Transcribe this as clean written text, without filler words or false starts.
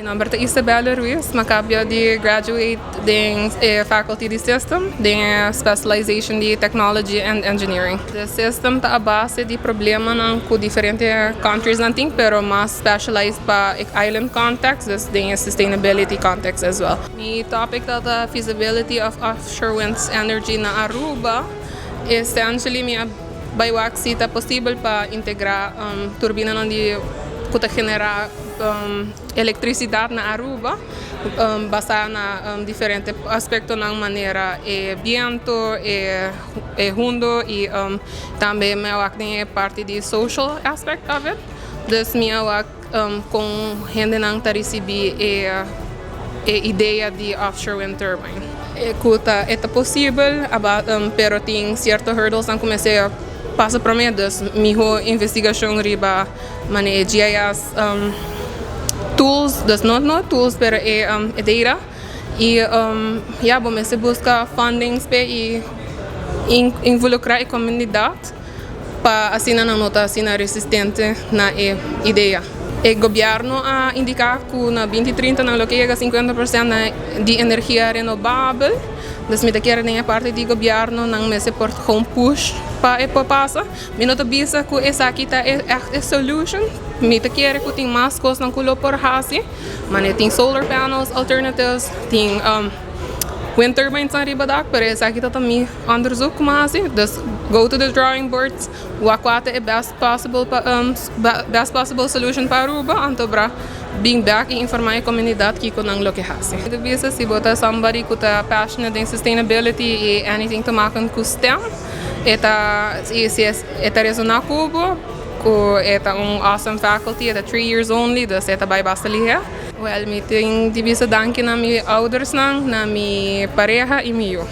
Meu nome é Isabelle Ruiz, acabei de graduate em facultad de SSISTEM, de specialization de technology and engineering. O SSISTEM está a base de problemas com diferentes countries nanting, pero mais specialized para island context, de sustainability context as well. My topic is the feasibility of offshore wind energy na Aruba. Essentially, mi baywak sita possible para integrar turbina de que genera eletricidade na Aruba, basada na diferentes aspectos na maneira viento, hundo e também me parte de social aspect of it. Dus me com gente não tá receber ideia de offshore wind turbine. É possível, pero tem certos hurdles que comecei a passar para mim. Dus minha investigação riba mane GIS tools, dus not tools, pero data. E bom, se busca fundings e involucrar a comunidade para assim não nota assim resistente na ideia. O governo a indicar que na 2030 não chega 50% de energia renovável. Dus met de keren in parte di governo nang me support gewoon push pa passa. Minuto bisa ku esa kita echt a solution. Met de keren ku ting mas kos nang kulo por hasi. Mane ting solar panels alternatives, ting wind turbines na ribadak, pero esa kita tami onderzoek kumasi. Dus go to the drawing boards. Wakwate best possible solution para Aruba antobra being back e informar a comunidade que com não que hasi. De visa se bota somebody que tá passionate in sustainability e anything to make com STEM, eta resonar cubo, eta awesome faculty, eta 3 years only, dus eta by basta liha. Well, me tem de visa danke na mi ouders na mi pareja e mio.